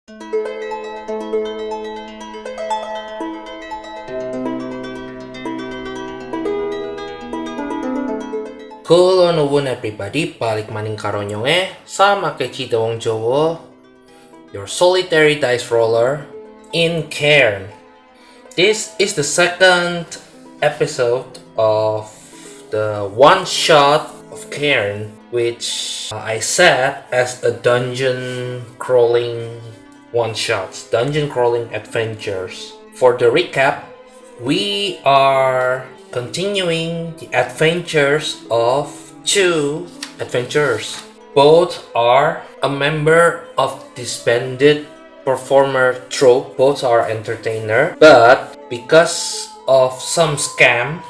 Kulo nuwun everybody, balik maning karo nyonge SamAkechi wong Jawa, your solitary dice roller in CAIRN. This is the second episode of the one shot of CAIRN, which I set as a dungeon crawling one shots, dungeon crawling adventures. For the recap, we are continuing the adventures of two adventurers. Both are a member of disbanded performer troupe. Both are entertainer, but because of some scam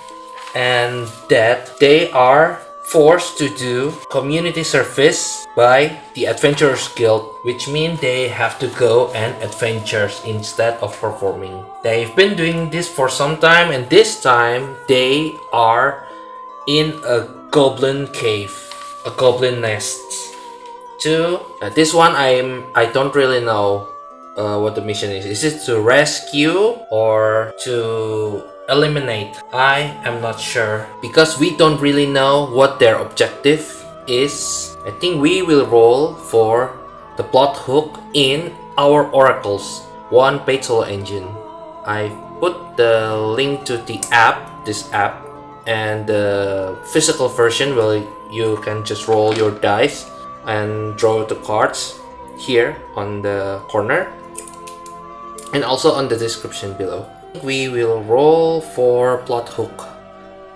and that, they are forced to do community service by the Adventurers Guild, which means they have to go and adventures instead of performing. They've been doing this for some time, and this time they are in a goblin cave, a goblin nest. This one I don't really know what the mission is. Is it to rescue or to eliminate? I am not sure because we don't really know what their objective is. I think we will roll for the plot hook in our oracles, one page solo engine. I put the link to the app, this app, and the physical version where you can just roll your dice and draw the cards here on the corner, and also on the description below. We will roll for plot hook.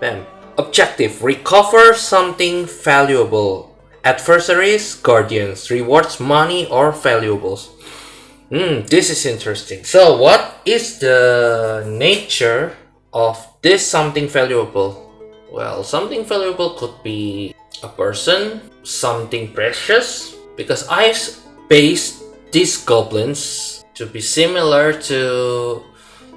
Bam. Objective: recover something valuable. Adversaries, guardians. Rewards, money or valuables. This is interesting. So what is the nature of this something valuable? Well, something valuable could be a person, something precious, because I based these goblins to be similar to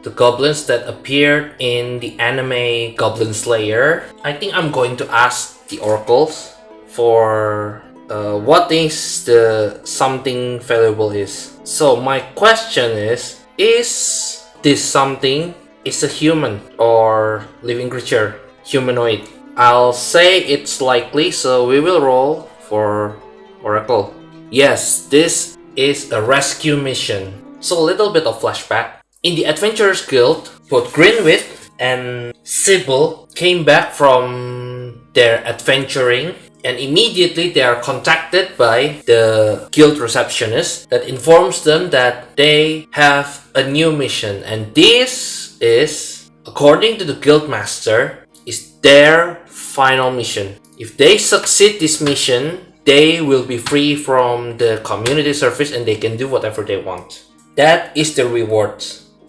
the goblins that appeared in the anime Goblin Slayer. I think I'm going to ask the oracles for what is the something valuable is. So my question is this something is a human or living creature, humanoid? I'll say it's likely, so we will roll for oracle. Yes, this is a rescue mission. So a little bit of flashback. In the Adventurers Guild, both Grinwit and Sybill came back from their adventuring, and immediately they are contacted by the guild receptionist that informs them that they have a new mission, and this is, according to the guild master, is their final mission. If they succeed this mission, they will be free from the community service and they can do whatever they want. That is the reward.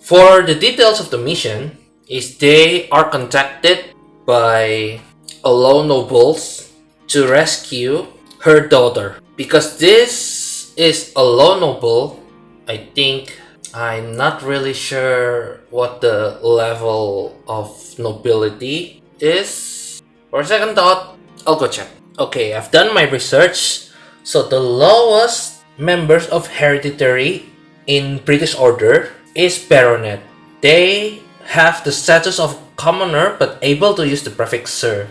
For the details of the mission, is they are contacted by a low nobles to rescue her daughter. Because this is a low noble, I think, I'm not really sure what the level of nobility is. For a second thought, I'll go check. Okay, I've done my research. So the lowest members of hereditary in British Order is baronet. They have the status of commoner but able to use the prefix sir.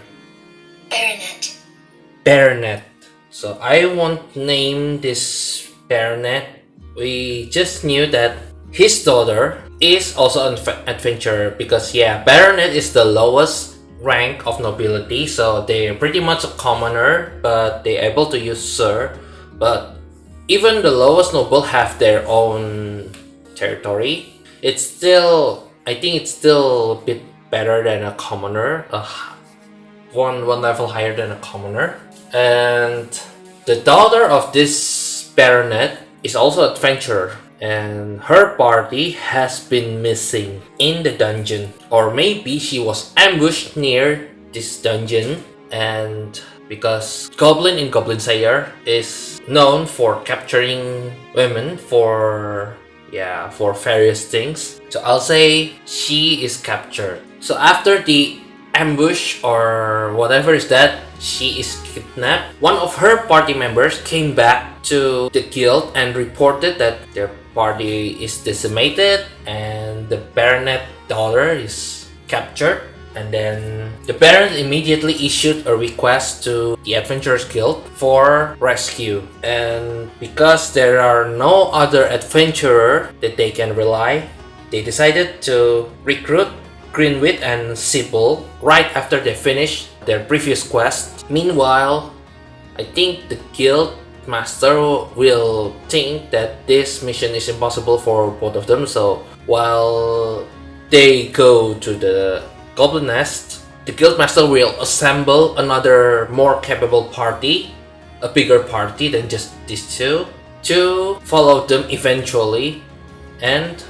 Baronet. So I won't name this baronet. We just knew that his daughter is also an adventurer because baronet is the lowest rank of nobility, so they're pretty much a commoner but they're able to use sir. But even the lowest noble have their own territory. It's still, I think it's still a bit better than a commoner, one level higher than a commoner. And the daughter of this baronet is also an adventurer, and her party has been missing in the dungeon, or maybe she was ambushed near this dungeon. And because Goblin in Goblin Slayer is known for capturing women for various things, so I'll say she is captured. So after the ambush or whatever is that, she is kidnapped. One of her party members came back to the guild and reported that their party is decimated and the baronet daughter is captured. And then the parent immediately issued a request to the Adventurers Guild for rescue. And because there are no other adventurer that they can rely, they decided to recruit Grinwit and Sybill right after they finished their previous quest. Meanwhile, I think the guild master will think that this mission is impossible for both of them, so while they go to the goblin nest, the guildmaster will assemble another more capable party, a bigger party than just these two, to follow them eventually and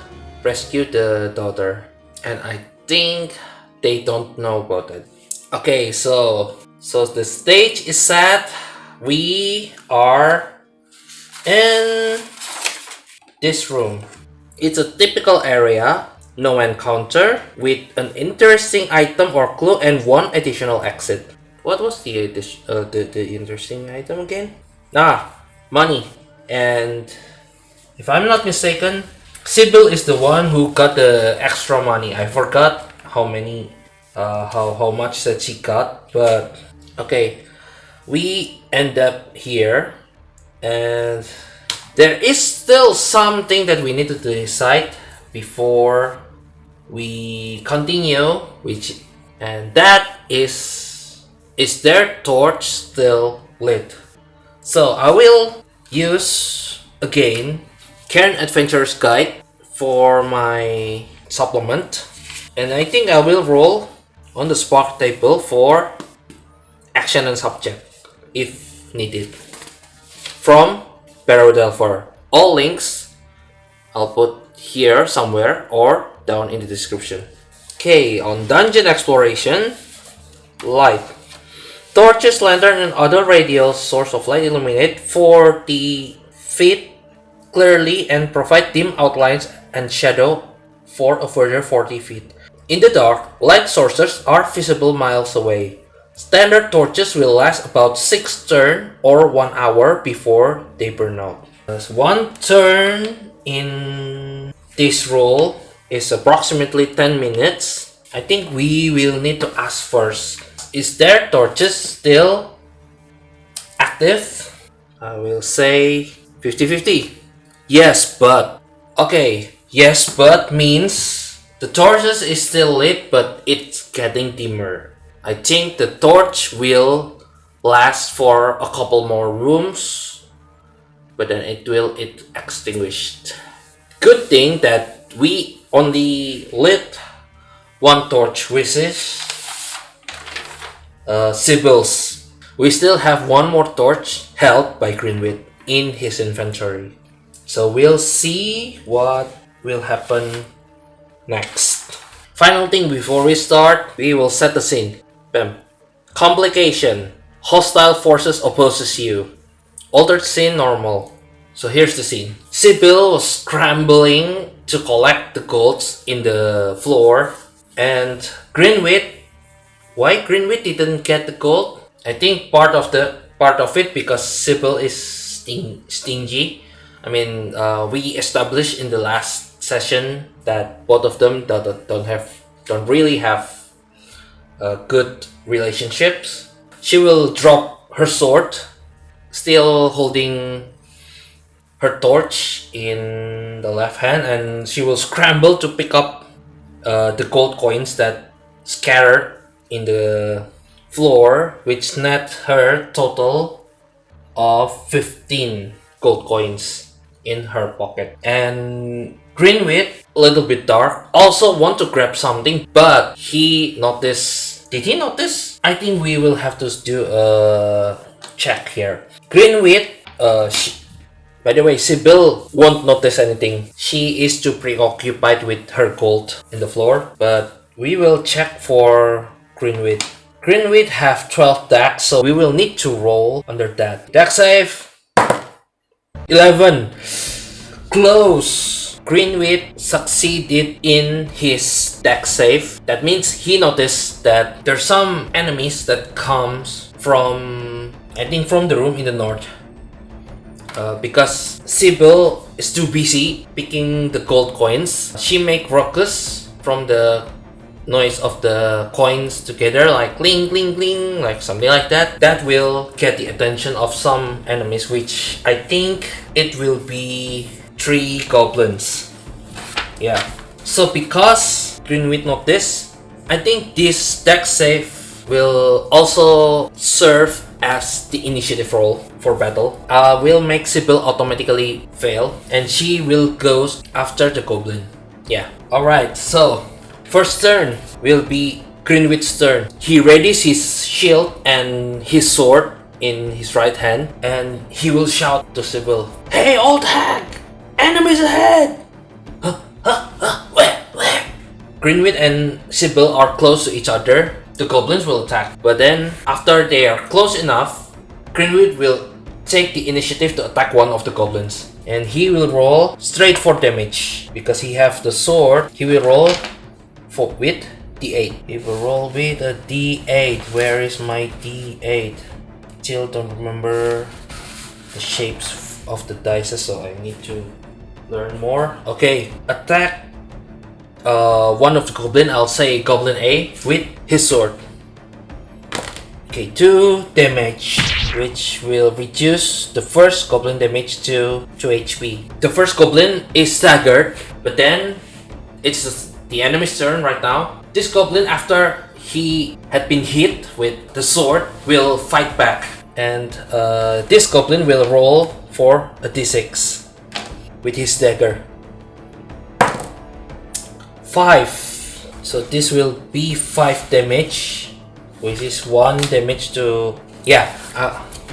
rescue the daughter. And I think they don't know about it. Okay, so the stage is set. We are in this room. It's a typical area. No encounter with an interesting item or clue and one additional exit. What was the interesting item again? Money. And if I'm not mistaken, Sybill is the one who got the extra money. I forgot how many, how much that she got. But okay, we end up here, and there is still something that we need to decide before we continue, and that is their torch still lit? So I will use again CAIRN Adventurer's Guide for my supplement, and I think I will roll on the spark table for action and subject if needed from Delver. All links I'll put here somewhere or down in the description. Okay, on dungeon exploration, light. Torches, lantern, and other radial source of light illuminate 40 feet clearly and provide dim outlines and shadow for a further 40 feet. In the dark, light sources are visible miles away. Standard torches will last about 6 turns or 1 hour before they burn out. There's 1 turn in this roll is approximately 10 minutes. I think we will need to ask first, is their torches still active? I will say 50-50. Yes, but. Okay, yes, but means the torches is still lit, but it's getting dimmer. I think the torch will last for a couple more rooms, but then it will extinguished. Good thing that we only lit 1 torch, which is Sybill's. We still have 1 more torch held by Grinwit in his inventory. So we'll see what will happen next. Final thing before we start, we will set the scene. Bam. Complication. Hostile forces opposes you. Altered scene normal. So here's the scene. Sybill was scrambling to collect the golds in the floor, and Grinwit. Why Grinwit didn't get the gold? I think part of it because Sybill is stingy. I mean, we established in the last session that both of them don't really have good relationships. She will drop her sword, still holding her torch in the left hand, and she will scramble to pick up the gold coins that scattered in the floor, which net her total of 15 gold coins in her pocket. And Grinwit, a little bit dark, also want to grab something, but he noticed. Did he notice? I think we will have to do a check here. Grinwit, by the way, Sybill won't notice anything. She is too preoccupied with her gold in the floor, but we will check for Grinwit. Grinwit have 12 dex, so we will need to roll under that. Dex save 11. Close. Grinwit succeeded in his dex save. That means he noticed that there's some enemies that comes from, I think, from the room in the north. Because Sybill is too busy picking the gold coins. She make ruckus from the noise of the coins together, like cling cling cling, like something like that. That will get the attention of some enemies, which I think it will be 3 goblins. Yeah. So because Grinwit knows this, I think this deck save will also serve as the initiative roll for battle. Will make Sybill automatically fail, and she will go after the goblin. Yeah. Alright, so first turn will be Grinwit's turn. He readies his shield and his sword in his right hand, and he will shout to Sybill, "Hey, old hag! Enemies ahead!" Where? Grinwit and Sybill are close to each other. The goblins will attack, but then after they are close enough, Grinwit will take the initiative to attack one of the goblins, and he will roll straight for damage. Because he has the sword, he will roll with D8. He will roll with a D8. Where is my D8? Still don't remember the shapes of the dice, so I need to learn more. Okay, attack one of the goblin. I'll say goblin A with his sword. Okay, 2 damage, which will reduce the first goblin damage to 2 HP. The first goblin is staggered, but then it's the enemy's turn right now. This goblin, after he had been hit with the sword, will fight back, and this goblin will roll for a d6 with his dagger. 5. So this will be 5 damage, which is 1 damage to... Yeah.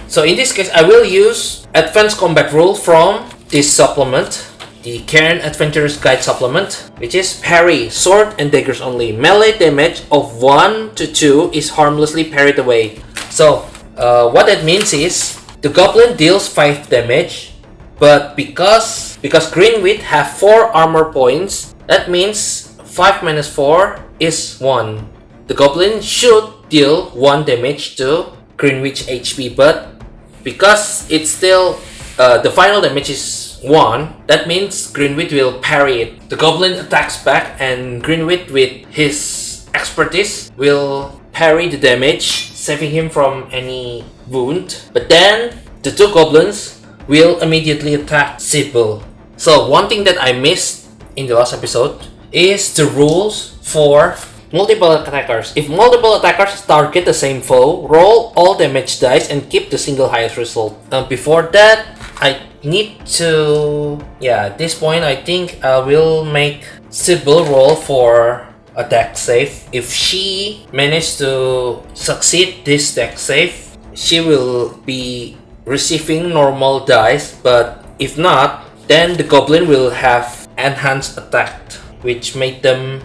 So in this case, I will use Advanced Combat Rule from this supplement, the CAIRN Adventurer's Guide supplement, which is parry, sword and daggers only. Melee damage of 1 to 2 is harmlessly parried away. So what that means is the goblin deals 5 damage, but because Grinwit have 4 armor points, that means 5 minus 4 is 1. The goblin should deal 1 damage to Grinwit's HP, but because it's still the final damage is 1, that means Grinwit will parry it. The goblin attacks back, and Grinwit with his expertise will parry the damage, saving him from any wound. But then the 2 goblins will immediately attack Sybill. So one thing that I missed in the last episode is the rules for multiple attackers. If multiple attackers target the same foe, roll all damage dice and keep the single highest result. Before that, I need to... Yeah, at this point, I think I will make Sybill roll for a dex save. If she manages to succeed this dex save, she will be receiving normal dice, but if not, then the goblin will have enhanced attack, which made them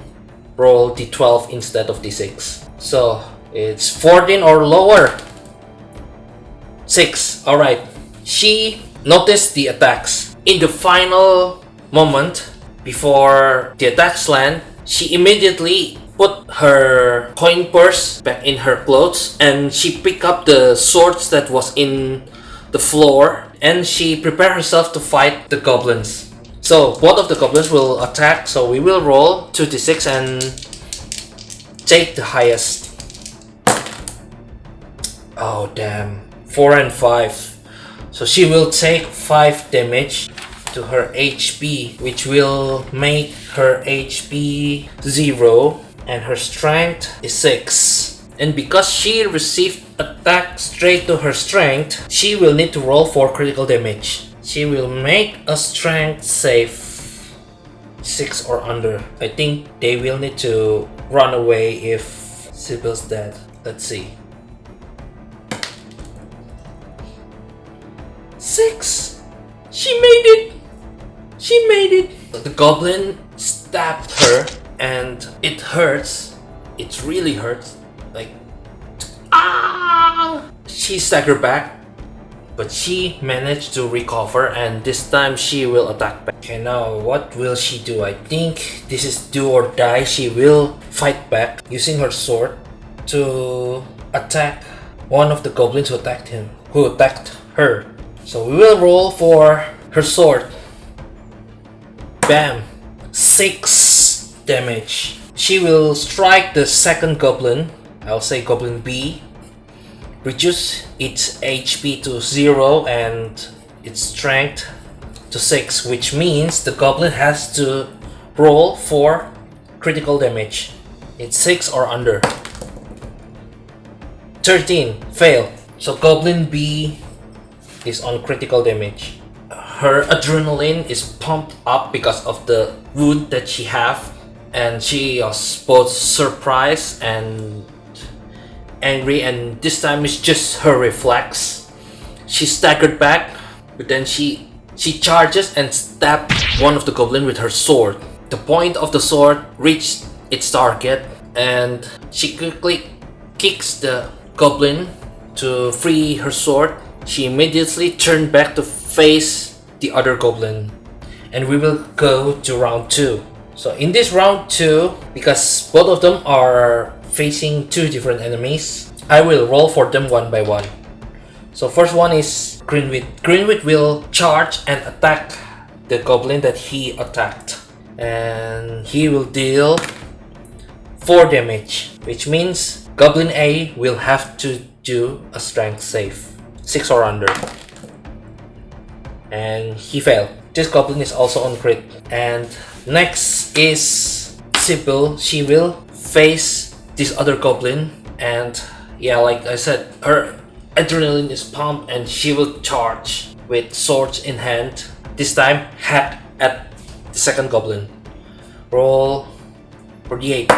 roll d12 instead of d6. So it's 14 or lower. 6. Alright. She noticed the attacks. In the final moment before the attacks land, she immediately put her coin purse back in her clothes, and she picked up the swords that was in the floor, and she prepared herself to fight the goblins. So both of the goblins will attack, so we will roll 2d6 and take the highest. Oh damn, 4 and 5. So she will take 5 damage to her HP, which will make her HP 0, and her strength is 6. And because she received attack straight to her strength, she will need to roll for critical damage. She will make a strength save 6 or under. I think they will need to run away if Sybill's dead. Let's see. 6! She made it! She made it! The goblin stabbed her, and it hurts. It really hurts. Like, ah! She staggered back, but she managed to recover, and this time she will attack back. Okay, now what will she do? I think this is do or die. She will fight back using her sword to attack one of the goblins who attacked her. So we will roll for her sword. Bam! 6 damage. She will strike the second goblin, I'll say goblin B, reduce its HP to 0 and its strength to 6, which means the goblin has to roll for critical damage. It's 6 or under. 13, fail. So goblin B is on critical damage. Her adrenaline is pumped up because of the wound that she have, and she was both surprised and angry, and this time it's just her reflex. She staggered back, but then she charges and stabs one of the goblin with her sword. The point of the sword reached its target, and she quickly kicks the goblin to free her sword. She immediately turned back to face the other goblin, and we will go to round 2. So in this round 2, because both of them are facing 2 different enemies, I will roll for them one by one. So first one is Grinwit. Grinwit will charge and attack the goblin that he attacked, and he will deal 4 damage, which means goblin A will have to do a strength save, 6 or under, and he failed. This goblin is also on crit. And next is Sybill. She will face this other goblin, and yeah, like I said, her adrenaline is pumped and she will charge with swords in hand. This time hack at the second goblin. Roll for the 8.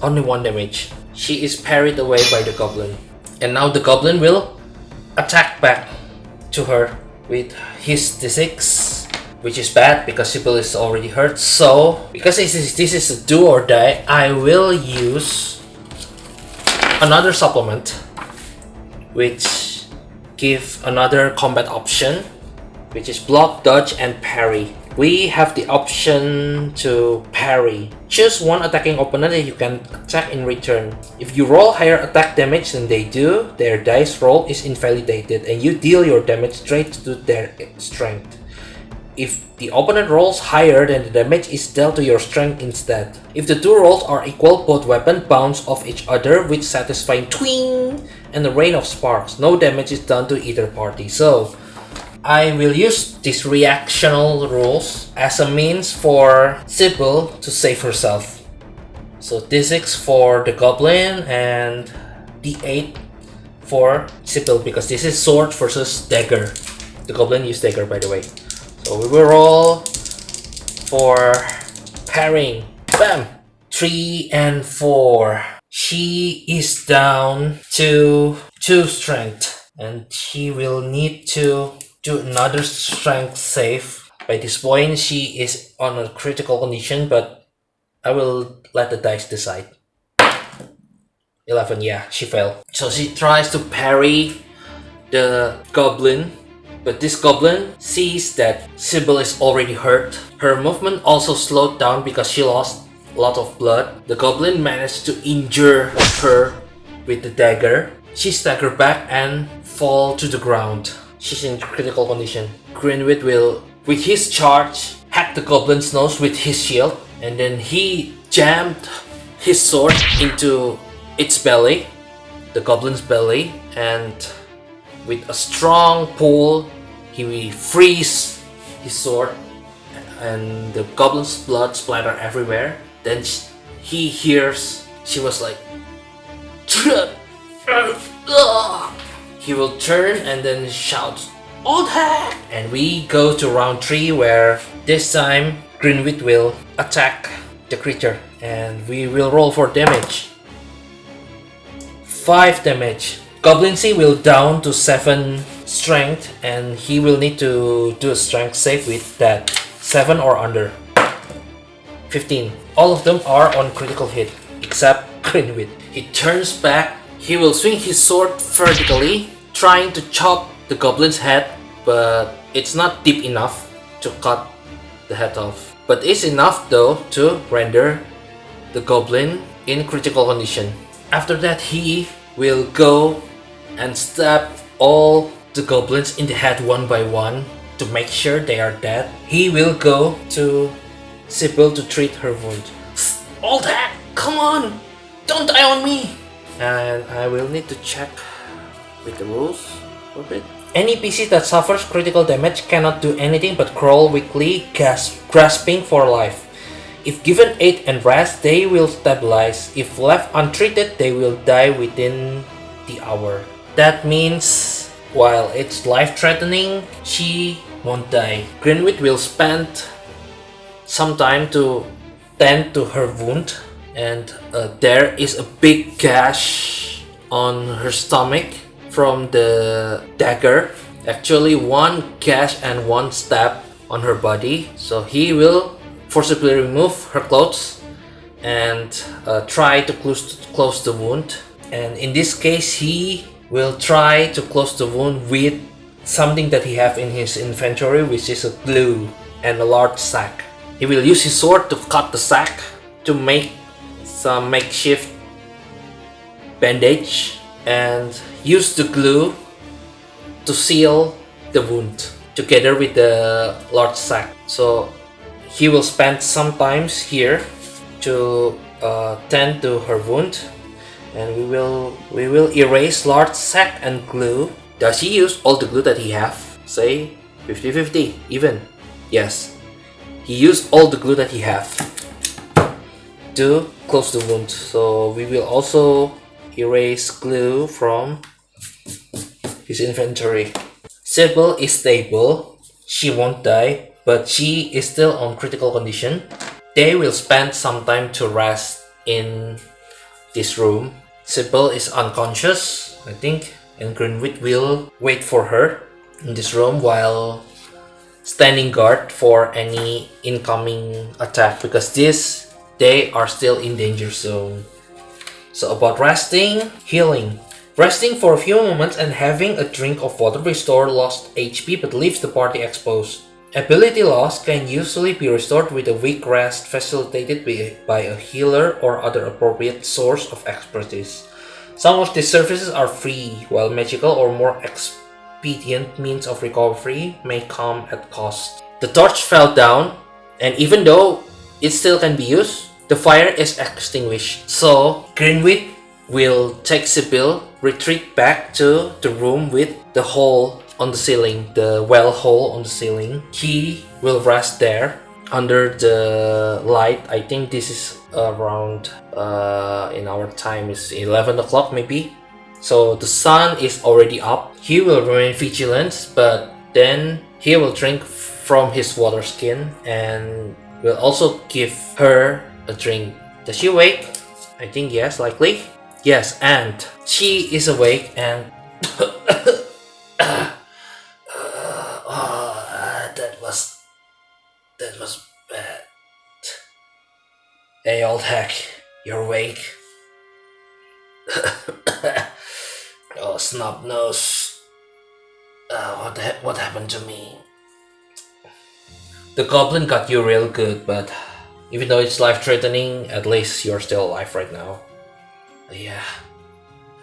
Only 1 damage. She is parried away by the goblin, and now the goblin will attack back to her with his d6, which is bad because Sybill is already hurt. So because this is a do or die, I will use another supplement which give another combat option, which is block, dodge, and parry. We have the option to parry. Choose one attacking opponent that you can attack in return. If you roll higher attack damage than they do, their dice roll is invalidated and you deal your damage straight to their strength. If the opponent rolls higher, then the damage is dealt to your strength instead. If the 2 rolls are equal, both weapons bounce off each other with satisfying twing and a rain of sparks. No damage is done to either party. So I will use these reactional rules as a means for Sybill to save herself. So d6 for the goblin and d8 for Sybill, because this is sword versus dagger. The goblin used dagger, by the way. So we will roll for parrying. Bam! 3 and 4. She is down to 2 strength, and she will need to do another strength save. By this point, she is on a critical condition, but I will let the dice decide. 11, yeah, she failed. So she tries to parry the goblin, but this goblin sees that Sybill is already hurt. Her movement also slowed down because she lost a lot of blood. The goblin managed to injure her with the dagger. She staggered back and fall to the ground. She's in critical condition. Grinwit will, with his charge, hack the goblin's nose with his shield, and then he jammed his sword into its belly, the goblin's belly, and with a strong pull, he frees his sword, and the goblin's blood splatter everywhere. Then he hears, she was like, he will turn and then shout, "Old hack!" And we go to round 3, where this time Grinwit will attack the creature, and we will roll for damage. 5 damage. Goblin C will down to 7 strength, and he will need to do a strength save with that. 7 or under. 15. All of them are on critical hit, except Grinwit. He turns back. He will swing his sword vertically, trying to chop the goblin's head, but it's not deep enough to cut the head off. But it's enough though to render the goblin in critical condition. After that, he will go and stab all the goblins in the head one by one to make sure they are dead. He will go to Sybill to treat her wound. All that! Come on! Don't die on me! And I will need to check with the rules for a bit. Any PC that suffers critical damage cannot do anything but crawl weakly, grasping for life. If given aid and rest, they will stabilize. If left untreated, they will die within the hour. That means while it's life-threatening, she won't die. Grinwit will spend some time to tend to her wound, and there is a big gash on her stomach from the dagger. Actually, one gash and one stab on her body. So he will forcibly remove her clothes and try to close the wound. And in this case, he will try to close the wound with something that he have in his inventory, which is a glue and a large sack. He will use his sword to cut the sack to make some makeshift bandage and use the glue to seal the wound together with the large sack. So he will spend some time here to tend to her wound, and we will erase large sack and glue. Does he use all the glue that he have? Say 50-50 even. Yes, he used all the glue that he have to close the wound. So we will also erase glue from his inventory. Sybill is stable. She won't die, but she is still on critical condition. They will spend some time to rest in this room. Sybill is unconscious, I think, and Grinwit will wait for her in this room while standing guard for any incoming attack, because they are still in danger zone. So about resting, healing. Resting for a few moments and having a drink of water restore lost HP but leaves the party exposed. Ability loss can usually be restored with a weak rest facilitated by a healer or other appropriate source of expertise. Some of these services are free, while magical or more expedient means of recovery may come at cost. The torch fell down, and even though it still can be used, the fire is extinguished. So Grinwit will take Sybill, retreat back to the room with the hole on the ceiling, the well hole on the ceiling. He will rest there under the light. I think this is around in our time is 11 o'clock maybe. So the sun is already up. He will remain vigilant, but then he will drink from his water skin and will also give her a drink. Does she awake? I think yes, likely. Yes, and she is awake and that was bad. Hey, old hack, you're awake. Oh, snub nose. What happened to me? The goblin got you real good, but even though it's life-threatening, at least you're still alive right now. Yeah,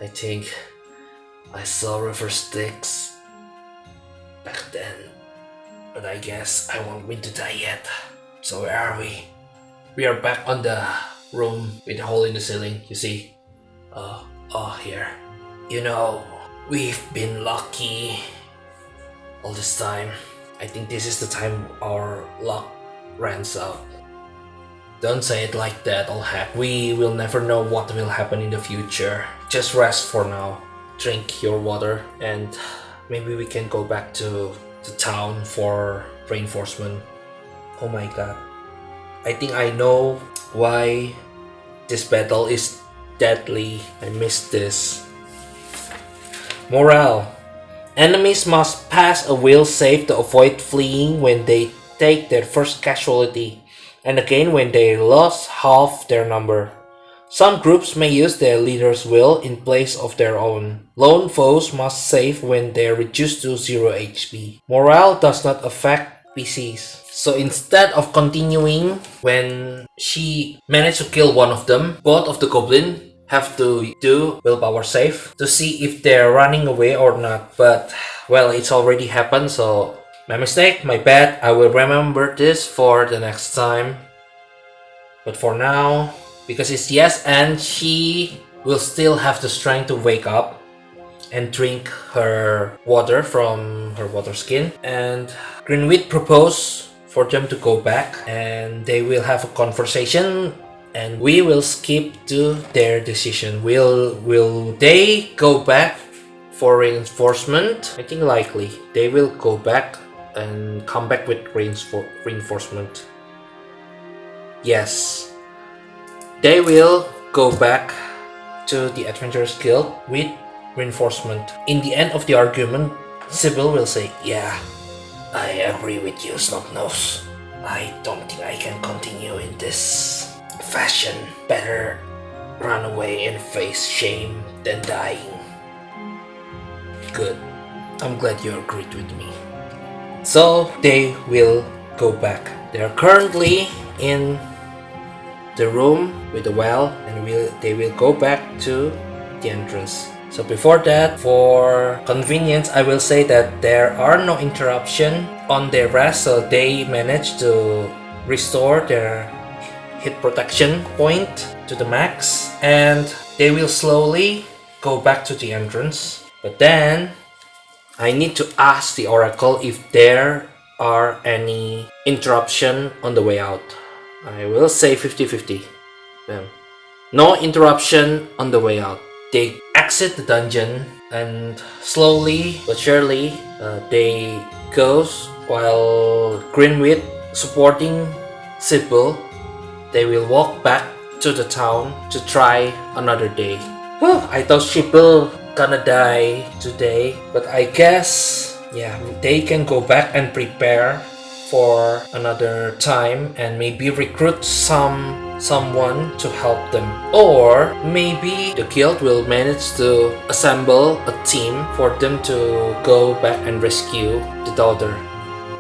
I think I saw River Styx back then, but I guess I won't win to die yet. So where are we? We are back on the room with a hole in the ceiling, you see? Here. You know, we've been lucky all this time. I think this is the time our luck runs out. Don't say it like that, old hack. We will never know what will happen in the future. Just rest for now. Drink your water and maybe we can go back to the town for reinforcement. Oh my god. I think I know why this battle is deadly. I missed this. Morale. Enemies must pass a will save to avoid fleeing when they take their first casualty, and again when they lost half their number. Some groups may use their leader's will in place of their own. Lone foes must save when they are reduced to 0 HP. Morale does not affect PCs. So instead of continuing, when she managed to kill one of them, both of the goblin have to do willpower save to see if they're running away or not. But well, it's already happened, so my mistake, my bad. I will remember this for the next time. But for now, because it's yes and she will still have the strength to wake up and drink her water from her water skin. And Grinwit proposed for them to go back and they will have a conversation and we will skip to their decision. Will they go back for reinforcement? I think likely they will go back and come back with reinforcement. Yes, they will go back to the Adventurers Guild with reinforcement. In the end of the argument, Sybill will say, "Yeah, I agree with you, Snubnose. I don't think I can continue in this fashion. Better run away and face shame than dying." Good. I'm glad you agreed with me. So they will go back. They are currently in the room with the well and they will go back to the entrance. So before that, for convenience, I will say that there are no interruption on their rest, so they managed to restore their hit protection point to the max and they will slowly go back to the entrance. But then I need to ask the oracle if there are any interruption on the way out. I will say 50-50. No interruption on the way out. They exit the dungeon and slowly but surely they goes while Grinwit supporting Sybill. They will walk back to the town to try another day. I thought Sybill gonna die today, but I guess yeah, they can go back and prepare for another time and maybe recruit someone to help them, or maybe the guild will manage to assemble a team for them to go back and rescue the daughter.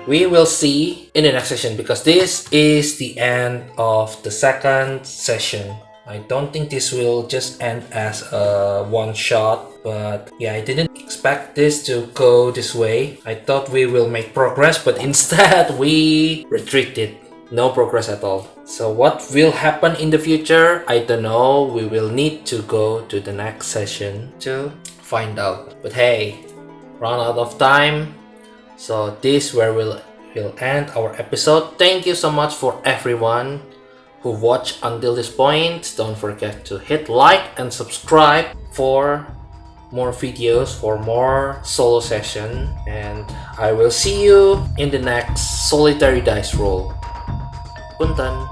We will see in the next session because this is the end of the second session. I don't think this will just end as a one shot, but yeah, I didn't expect this to go this way. I thought we will make progress, but instead we retreated. No progress at all. So what will happen in the future? I don't know. We will need to go to the next session to find out. But hey, run out of time. So this where we'll end our episode. Thank you so much for everyone who watched until this point. Don't forget to hit like and subscribe for more videos, for more solo session, and I will see you in the next solitary dice roll. Puntan!